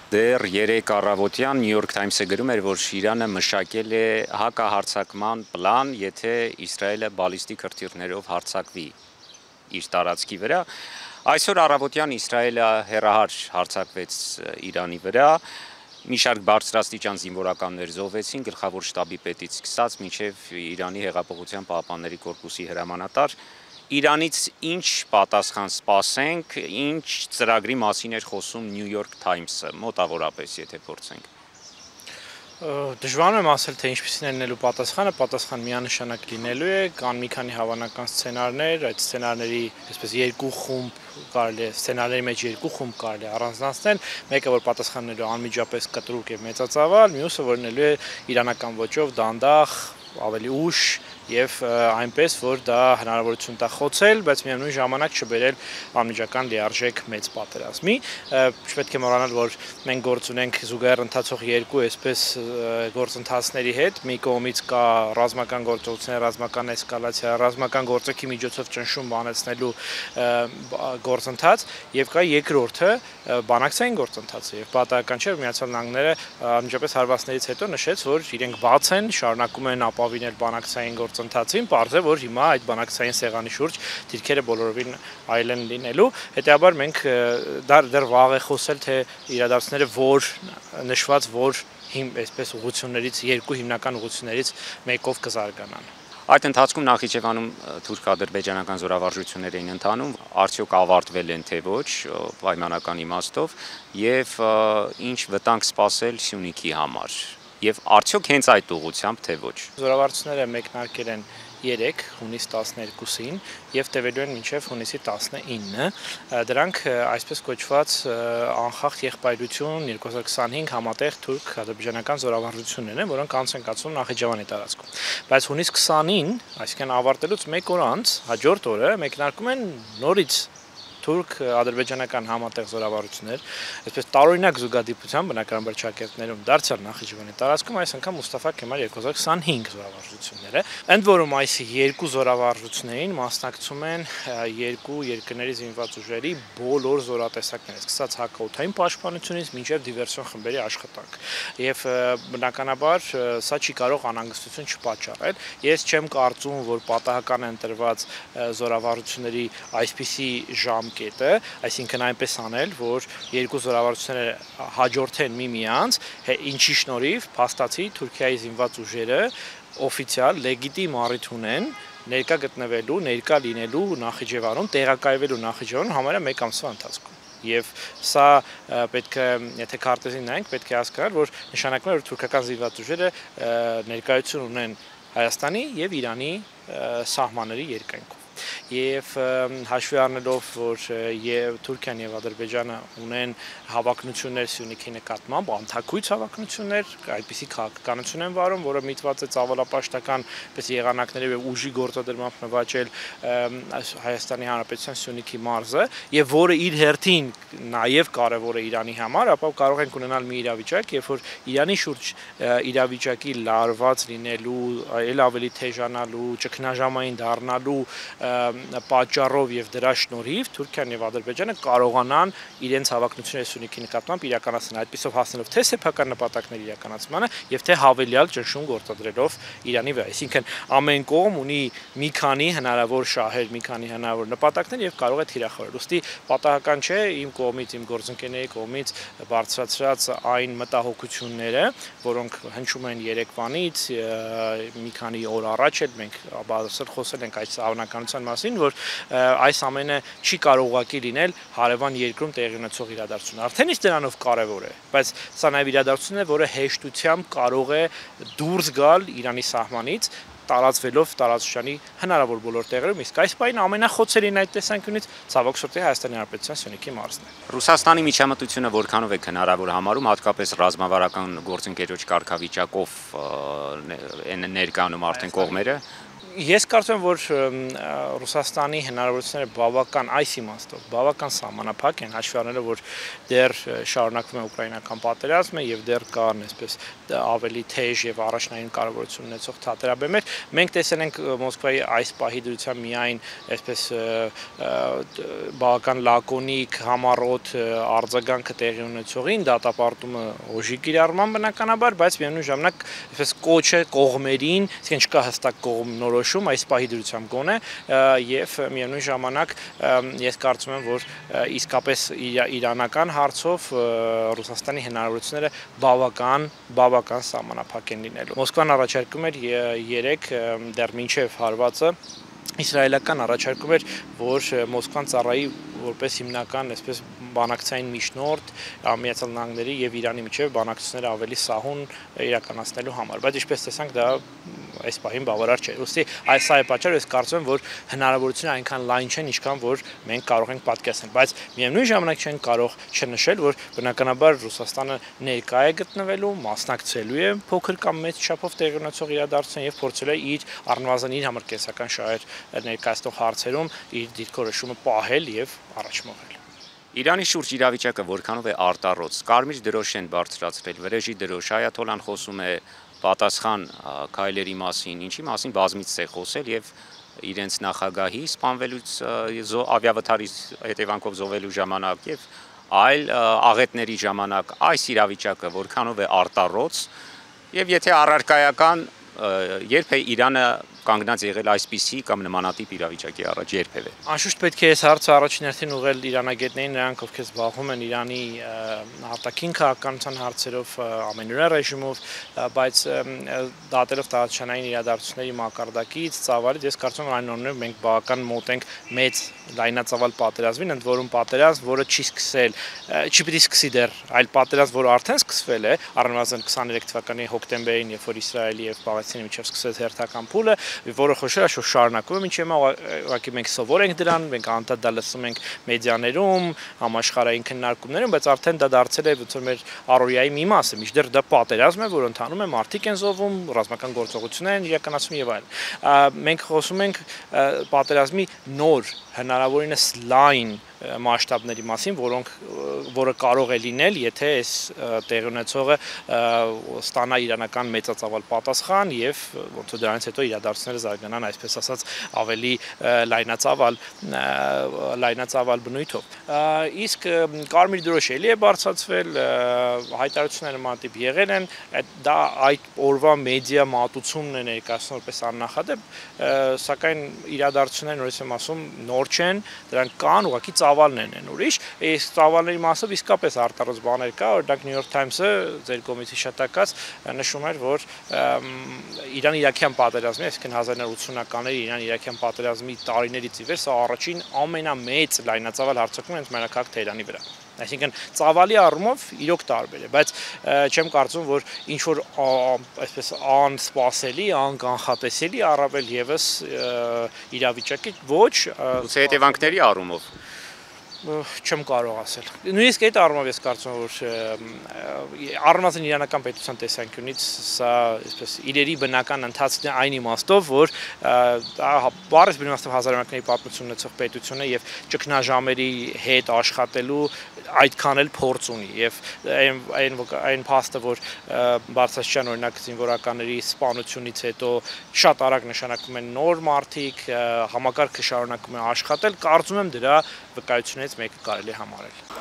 Դեռ երեկ առավոտյան New York Times-ը գրում էր, որ Իրանը մշակել է հակահարձակման պլան, եթե Իսրայելը բալիստիկ հրթիռներով հարձակվի իր տարածքի վրա։ Այսօր առավոտյան Իսրայելը հեռահար հարձակվեց Իրանի վրա, մի շարք բարձրաստիճան զինվորականներ զոհվեցին, գլխավոր շտաբի պետից սկսած մինչև Իրանի հեղափոխության պահապանների կորպուսի հրամանատար։ Իրանից ինչ պատասխան սպասենք, ինչ ծրագրի մասին էր խոսում New York Times-ը, մոտավորապես, եթե փորձենք։ Դժվար եմ ասել, թե ինչպիսին է լինելու պատասխանը, պատասխան միանշանակ լինելու է, կան մի քանի հավանական սցենարներ, այդ սցենարների այսպես երկու խումբ կարելի է, սցենարների մեջ երկու խումբ կարելի է առանձնացնել, մեկը որ պատասխանելու անմիջապես կտրուկ եւ մեծածավալ, մյուսը որ լինելու է իրանական ոճով դանդաղ, ավելի ուշ եւ այնպես որ դա հնարավորություն տա խոցել, բայց միևնույն ժամանակ չբերել անմիջական լիարժեք մեծ պատերազմի։ Չպետք է մոռանալ, որ մենք գործ ունենք զուգահեռ ընթացող երկու այսպես գործընթացների հետ։ Մի կողմից կա ռազմական գործողություններ, ռազմական էսկալացիա, ռազմական գործիքի միջոցով ճնշում բանացնելու գործընթաց, եւ կա երկրորդը բանակցային գործընթացը։ Եվ պատահական չէ, որ Միացյալ Նահանգները անմիջապես հարվածներից հետո նշեց, որ իրենք բաց են, շարունակում են ապավինել բանակցային գործընթացին, պարզ է, որ հիմա այդ բանակցային սեղանի շուրջ դիրքերը բոլորովին այլ են լինելու։ Հետեւաբար մենք դեռ վաղ է խոսել, թե իրադարձությունները որ նշված որ այսպես ուղղություններից երկու հիմնական ուղղություններից մեկով կզարգանան։ Այդ ընթացքում Նախիջևանում թուրք-ադրբեջանական զորավարժություններ էին ընթանում, արդյոք ավարտվել են թե ոչ պայմանական իմաստով եւ ինչ վտանգ սպասել Սյունիքի համար եւ արդյոք հենց այդ ուղղությամբ թե ոչ։ Զորավարժությունները մեկնարկել են 3 հունիս 12-ին եւ տևելու են մինչեւ հունիսի 19-ը։ Դրանք այսպես կոչված անխախտ եղբայրություն 2025 համատեղ թուրք-ադրբեջանական զորավարժություններն են, որոնք անց են կացվում Նախիջևանի տարածքում։ Բայց հունիս 20-ին, այսինքն ավարտելուց 1 օր անց, հաջորդ օրը մեկնարկում են նորից թուրք-ադրբեջանական համատեղ զորավարժություններ, այսպես տարօրինակ զուգադիպությամբ բնականաբար ճակերտներում դարձյալ Նախիջևանի տարածքում, այս անգամ Մուստաֆա Քեմալ 2025 զորավարժությունները։ Ընդ որում այս երկու զորավարժություններին մասնակցում են երկու երկրների զինված ուժերի բոլոր զորատեսակները, սկսած հակաօդային պաշտպանությունից մինչև դիվերսիոն խմբերի աշխատանք։ Եվ բնականաբար սա չի կարող անհանգստություն չպատճառել։ Ես չեմ կարծում, որ պատահական է ընտրված զորավարժությունների այսպիսի ժամկետը, այսինքն այնպես անել, որ երկու զորավարժությունները հաջորդեն միմյանց, ինչի շնորհիվ փաստացի Թուրքիայի զինված ուժերը օֆիցիալ լեգիտիմ առիթ ունեն ներկա գտնվելու, ներկա լինելու Նախիջևանում, տեղակայվելու Նախիջևանում համարյա 1 ամսվա ընթացքում։ Եվ սա պետք է, եթե քարտեզին նայենք, պետք է հասկանալ, որ նշանակում է, որ թուրքական զինված ուժերը ներկայություն ունեն Հայաստանի եւ Իրանի սահմանների երկայնքով։ Եվ հաշվի առնելով, որ Թուրքիան եւ Ադրբեջանը ունեն հավակնություններ Սյունիքի նկատմամբ, անթակույց հավակնություններ, այդպիսի քաղաքականություն են վարում, որը միտված է ցավալապաշտական պես եղանակների եւ ուժի գործադրմամբ նվաճել Հայաստանի Հանրապետության Սյունիքի մարզը, եւ որը իր հերթին նաեւ կարեւոր է Իրանի համար, ապա կարող ենք ունենալ մի իրավիճակ, երբ որ Իրանի շուրջ իրավիճակի լարված լինելու, այլ ավելի թեժանալու, ճգնաժամային դառնալու պատճառով եւ դրա շնորհիվ Թուրքիան եւ Ադրբեջանը կարողանան իրենց հավակնությունները Սյունիքի նկատմամբ իրականացնել, այդպիսով հասնելով թե սեփական նպատակների իրականացմանը եւ թե հավելյալ ճնշում գործադրելով Իրանի վրա։ Այսինքն ամեն կողմ ունի մի քանի հնարավոր շահեր, մի քանի հնարավոր նպատակներ եւ կարող է թիրախորել։ Ոստի պատահական չէ իմ կողմից, իմ գործընկերների կողմից բարձրացրած այն մտահոգությունները, որոնք հնչում են Երևանից մի քանի օր առաջ էլ մենք բարձր խոսել ենք այս անվանականության մասին, որ այս ամենը չի կարող ուղղակի լինել հարևան երկրում տեղի ունեցող իրադարձություն։ Արդեն իսկ դրանով կարևոր է, բայց սա նաև իրադարձություն է, որը հեշտությամբ կարող է դուրս գալ Իրանի սահմանից, տարածվելով տարածաշրջանի հնարավոր բոլոր տեղերում, իսկ այս պահին ամենախոցելին այդ տեսանկյունից ցավոք սրտի Հայաստանի Հանրապետության Սյունիքի մարզն է։ Ռուսաստանի միջամտությունը որքանով է հնարավոր համարում, հատկապես ռազմավարական գործընկերոջ կարգավիճակով ներկայանում արդեն կողմերը։ Ես կարծում եմ, որ Ռուսաստանի հնարավորությունները բավական այս իմաստով, բավական սահմանափակ են, հաշվի առնելով, որ դեռ շարունակվում է ուկրաինական պատերազմը եւ դեռ կան այսպես ավելի թեժ եւ առաջնային կարևորություն ունեցող թատերաբեմեր։ Մենք տեսել ենք Մոսկվայի այս պահի դրությամբ միայն այսպես բավական լակոնիկ, համառոտ արձագանքը տեղի ունեցողին, դատապարտումը օժի կիրառման բնականաբար, բայց միևնույն ժամանակ այսպես կոչը կողմերին, այսինքն չկա հստակ կողմնորոշում այս պահի դրությամբ գոնե եւ միևնույն ժամանակ ես կարծում եմ, որ իսկապես իրանական հարցով Ռուսաստանի հնարավորությունները բավական սահմանափակ են լինելու։ Մոսկվան առաջարկում էր 3 դեռ մինչև հարվածը իսրայելական առաջարկում էր, որ Մոսկվան ծառայի որպես հիմնական այսպես բանակցային միջնորդ Միացյալ Նահանգների եւ Իրանի միջև բանակցությունները ավելի սահուն իրականացնելու համար, բայց ինչպես տեսանք դա այս պահին բավարար չէ։ Ուստի սա է պատճառը, ես կարծում եմ, որ հնարավորությունները այնքան լայն չեն, ինչքան որ մենք կարող ենք պատկերացնել, բայց միևնույն ժամանակ չեն կարող չնշել, որ բնականաբար Ռուսաստանը ներկա է գտնվելու, մասնակցելու է փոքր կամ մեծ չափով տեղի ունեցող իրադարձության եւ փորձել է իր առնվազն իր համար կենսական շահեր ներկայացնող հարցերում իր դիրքորոշումը պահել եւ առաջ մղել։ Իրանի շուրջ իրավիճակը որքանով է արտառոց, կարմիր դրոշ են բարձրացրել, վրեժի դրոշ, Այաթոլան խոսում է պատասխան քայլերի մասին, ինչի մասին բազմից է խոսել եւ իրենց նախագահի սպանվելուց ավիավթարի հետևանքով զոհվելու ժամանակ եւ այլ աղետների ժամանակ այս իրավիճակը որքանով է արտառոց եւ եթե առարկայական երբ է Իրանը կանգնած եղել այսպիսի կամ նմանատիպ իրավիճակի առաջ երբևէ։ Անշուշտ պետք է այս հարցը առաջին հերթին ուղղել իրանագետներին, նրանք ովքեր զբաղվում են Իրանի արտաքին քաղաքականության հարցերով, ամենօրյա ռեժիմով, բայց դատելով տարածաշրջանային իրադարձությունների մակարդակից, ծավալից, ես կարծում եմ այնուամենայնիվ մենք բավական մոտ ենք մեծ լայնածավալ պատերազմին, ընդ որում պատերազմ, որը չի պիտի սկսի դեռ, այլ պատերազմ, որը արդեն սկսվել է, առնվազն 23 թվականի հոկտեմբերին, երբ որ Իսրայելի եւ Պաղեստինի միջև սկսվեց հերթական փուլը, որը խոշոր է շարունակվում, մինչև հիմա ուղղակի մենք սովոր ենք դրան, մենք անդադար դա լսում ենք մեդիաներում, համաշխարհային քննարկումներում, բայց արդեն դա դարձել է ոնց որ մեր առօրյայի մի մասը, մինչդեռ դա պատերազմ է, որ ընթանում է, մարդիկ են զոհվում, ռազմական գործողություններ են իրականացվում եւ այլն։ Մենք խոսում ենք պատերազմի նոր հնարավորինս լայն մասշտաբների մասին, որը կարող է լինել, եթե այս տեղի ունեցողը ստանա իրանական մեծածավալ պատասխան եւ ոնց որ դրանից հետո իրադարձությունները զարգանան, այսպես ասած, ավելի լայնածավալ բնույթով։ Իսկ կարմիր դրոշը էլի է բարձրացվել, հայտարարությունները նմանատիպ եղել են, դա այդ օրվա մեդիա մատուցումն է ներկայացնում որպես աննախադեպ, սակայն իրադարձությունները նորից եմ ասում նոր չեն, դրանք կան, ուղղակի ծավալներն են ուրիշ, այս ծավալների մասով իսկապես արտառոց բաներ կա, օրինակ New York Times-ը ձեր կողմից հիշատակած նշում էր, որ Իրան-Իրաքյան պատերազմի, այսինքն 1980-ականների Իրան-Իրաքյան պատերազմի տարիներից ի վեր սա առաջին ամենամեծ լայնածավալ հարձակումն է մայրաքաղաք Թեհրանի վրա։ Այսինքն ծավալի առումով իրոք տարբեր է, բայց չեմ կարծում, որ ինչ որ այսպես անսպասելի, անկանխատեսելի առավել եւս իրավիճակի ոչ հետևանքների առումով չեմ կարող ասել։ Նույնիսկ այդ առումով ես կարծում եմ, որ առնվազն իրանական պետության տեսանկյունից սա այսպես իրերի բնական ընթացքն է այն իմաստով, որ բառից բնիմաստով հազարամյակների պատմություն ունեցող պետություն է եւ ճգնաժամերի հետ աշխատելու այդքան էլ փորձ ունի եւ այն փաստը, որ բարձրաստիճան օրինակ զինվորականների սպանությունից հետո շատ արագ նշանակում են նոր մարդիկ, համակարգը շարունակում է աշխատել, կարծում եմ դրա վկայություններից մեկը կարելի է համարել։